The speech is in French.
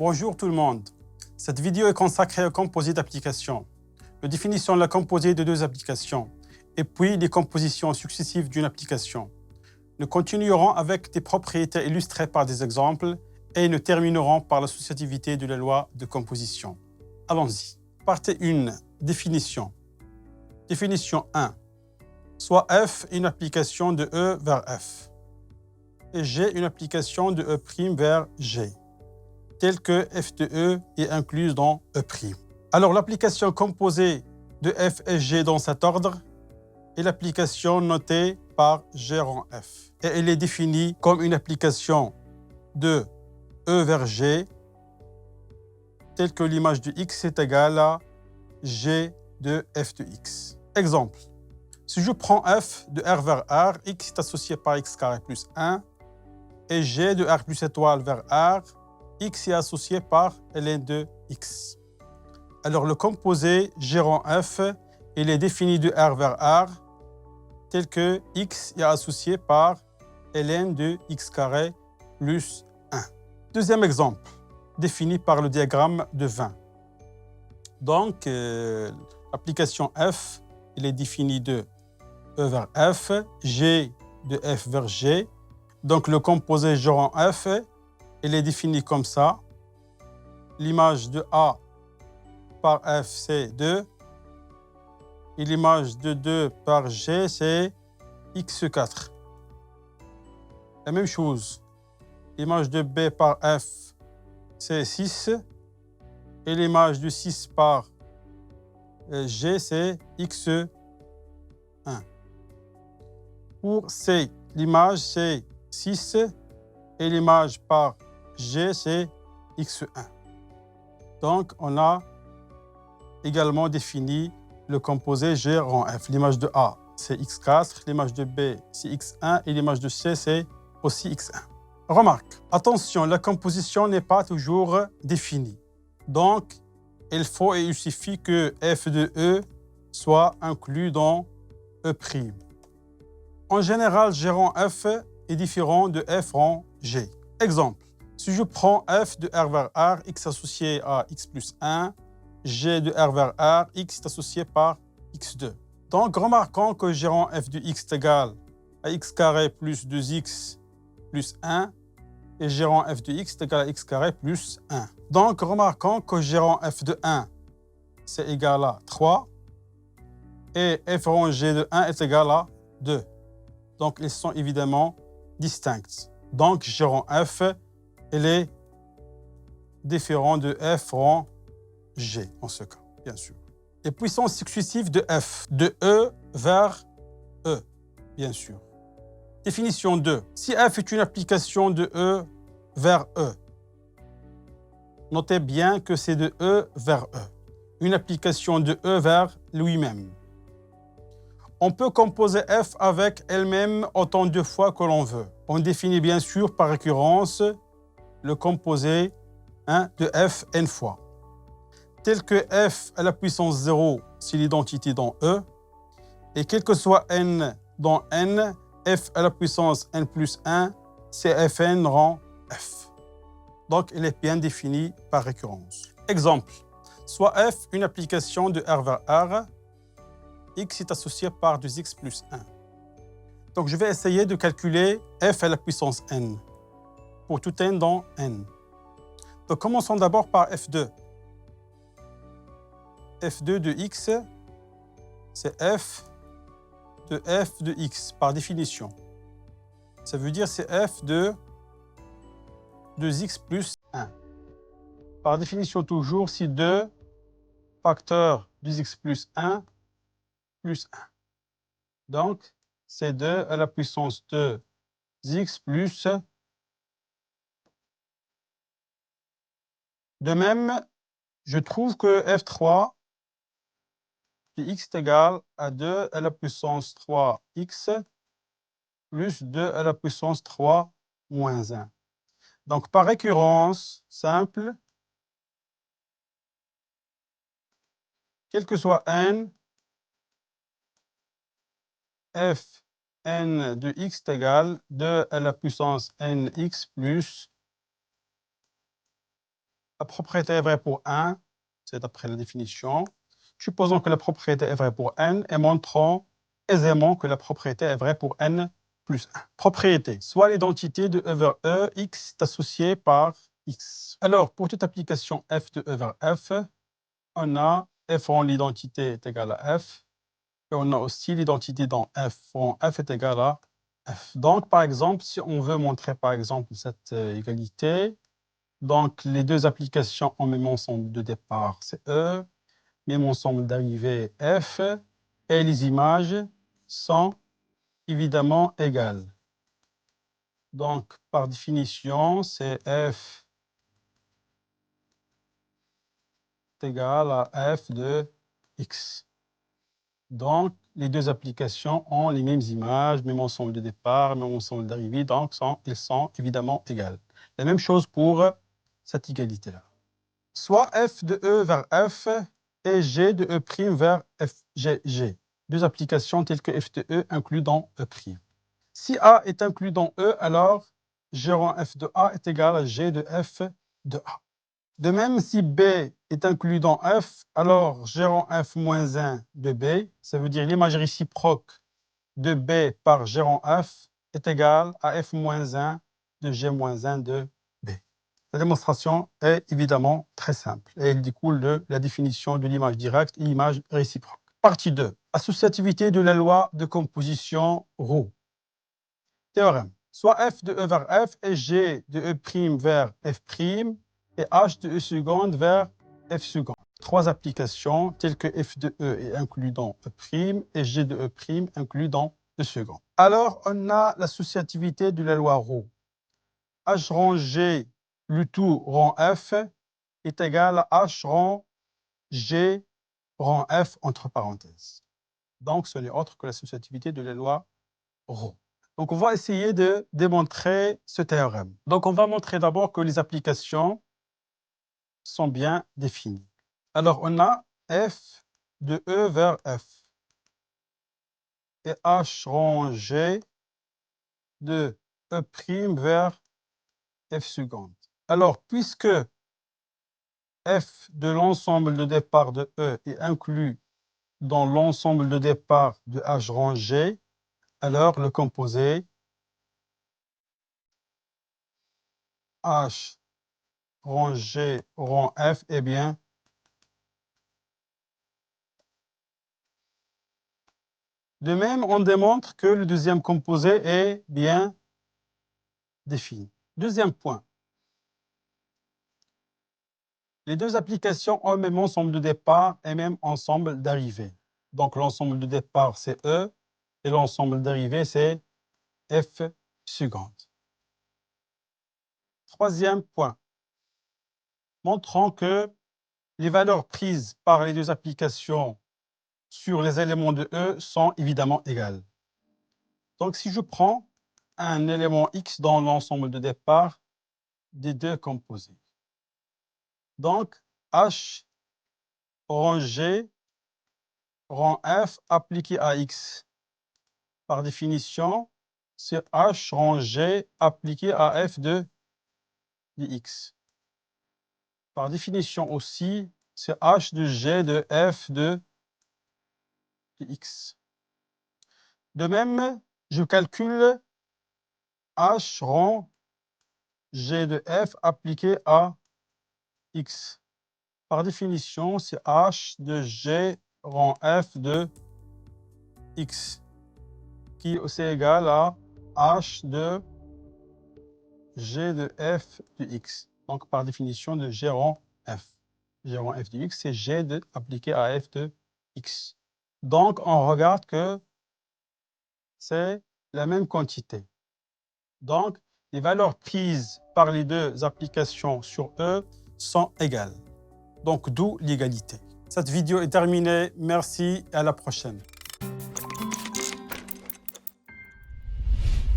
Bonjour tout le monde. Cette vidéo est consacrée au composé d'application, la définition de la composée de deux applications, et puis les compositions successives d'une application. Nous continuerons avec des propriétés illustrées par des exemples et nous terminerons par l'associativité de la loi de composition. Allons-y. Partie 1. Définition. Définition 1. Soit F une application de E vers F, et G une application de E' vers G, telle que f de E est incluse dans E'. Alors l'application composée de F et G dans cet ordre est l'application notée par G rang F. Et elle est définie comme une application de E vers G, telle que l'image de X est égale à G de F de X. Exemple. Si je prends F de R vers R, X est associé par X carré plus 1, et G de R plus étoile vers R, X est associé par ln de X. Alors le composé G rang F, il est défini de R vers R, tel que X est associé par ln de X carré plus 1. Deuxième exemple, défini par le diagramme de 20. Donc, l'application F, il est défini de E vers F, G de F vers G. Donc, le composé G rang F, il est défini comme ça. L'image de A par F, c'est 2. Et l'image de 2 par G, c'est X4. La même chose. L'image de B par F, c'est 6. Et l'image de 6 par G, c'est X1. Pour C, l'image, c'est 6. Et l'image par G, c'est X1. Donc, on a également défini le composé G rang F. L'image de A, c'est X4. L'image de B, c'est X1. Et l'image de C, c'est aussi X1. Remarque, attention, la composition n'est pas toujours définie. Donc, il faut et il suffit que F de E soit inclus dans E'. En général, G rang F est différent de F rang G. Exemple, si je prends F de R vers R, X associé à X plus 1, G de R vers R, X est associé par X2. Donc, remarquons que G rang F de X est égal à X carré plus 2X plus 1, et G rang F de X est égal à X carré plus 1. Donc, remarquons que G rang F de 1, c'est égal à 3, et F rang G de 1 est égal à 2. Donc, ils sont évidemment distincts. Donc, G rang F, elle est différent de F rang G, en ce cas, bien sûr. Les puissances successives de F, de E vers E, bien sûr. Définition 2. Si F est une application de E vers E, notez bien que c'est de E vers E. Une application de E vers lui-même. On peut composer F avec elle-même autant de fois que l'on veut. On définit bien sûr par récurrence le composé de F n fois. Tel que F à la puissance 0, c'est l'identité dans E, et quel que soit n dans n, F à la puissance n plus 1, c'est Fn rang F. Donc, il est bien défini par récurrence. Exemple, soit F une application de R vers R, X est associé par 2X plus 1. Donc, je vais essayer de calculer F à la puissance n, pour tout n dans n. Donc, commençons d'abord par F2. F2 de X, c'est F de X, par définition. Ça veut dire c'est F de 2X plus 1. Par définition toujours, si 2 facteur 2X plus 1 plus 1. Donc, c'est 2 à la puissance de x plus. De même, je trouve que F3 de x est égal à 2 à la puissance 3x plus 2 à la puissance 3 moins 1. Donc, par récurrence simple, quel que soit n, f n de x est égal à 2 à la puissance nx plus La propriété est vraie pour 1, c'est d'après la définition. Supposons que la propriété est vraie pour n et montrons aisément que la propriété est vraie pour n plus 1. Propriété, soit l'identité de E vers E, x est associé par x. Alors, pour toute application f de E vers f, on a f rond l'identité est égale à f. Et on a aussi l'identité dans f rond f est égale à f. Donc, par exemple, si on veut montrer, par exemple, cette égalité, donc les deux applications ont même ensemble de départ, c'est E, même ensemble d'arrivée f, et les images sont évidemment égales. Donc, par définition, c'est f est égal à f de x. Donc, les deux applications ont les mêmes images, même ensemble de départ, même ensemble d'arrivée, donc ils sont évidemment égales. La même chose pour cette égalité-là. Soit f de E vers f et g de E' vers f, g. Deux applications telles que f de E inclus dans E'. Si A est inclus dans E, alors G rond f de A est égal à G de f de A. De même, si B est inclus dans F, alors G rond f moins 1 de B, ça veut dire l'image réciproque de B par G rond f est égale à f moins 1 de G moins 1 de B. La démonstration est évidemment très simple et elle découle de la définition de l'image directe et l'image réciproque. Partie 2. Associativité de la loi de composition Roux. Théorème. Soit f de E vers f et G de E' vers f' et h de E seconde vers f seconde. Trois applications telles que f de E est inclus dans E' et G de E' inclus dans E second. Alors, on a l'associativité de la loi Roux. H rond G, le tout rond f, est égal à h rond G rond f entre parenthèses. Donc, ce n'est autre que l'associativité de la loi Roux. Donc, on va essayer de démontrer ce théorème. Donc, on va montrer d'abord que les applications sont bien définies. Alors, on a f de E vers f et h rond G de E' vers f seconde. Alors, puisque f de l'ensemble de départ de E est inclus dans l'ensemble de départ de h rond G, alors le composé h rond G rond f est bien de même, on démontre que le deuxième composé est bien défini. Deuxième point. Les deux applications ont même ensemble de départ et même ensemble d'arrivée. Donc, l'ensemble de départ, c'est E, et l'ensemble d'arrivée, c'est F seconde. Troisième point. Montrons que les valeurs prises par les deux applications sur les éléments de E sont évidemment égales. Donc, si je prends un élément X dans l'ensemble de départ des deux composés, donc H rond G rond F appliqué à X. Par définition, c'est H rond G appliqué à F de X. Par définition aussi, c'est H de G de F de X. De même, je calcule H rond G de F appliqué à X. Par définition, c'est H de G rond F de X, qui est égal à H de G de F de X. Donc, par définition de G rond F. G rond F de X, c'est G de, appliqué à F de X. Donc, on regarde que c'est la même quantité. Donc, les valeurs prises par les deux applications sur E sont égales. Donc, d'où l'égalité. Cette vidéo est terminée. Merci et à la prochaine.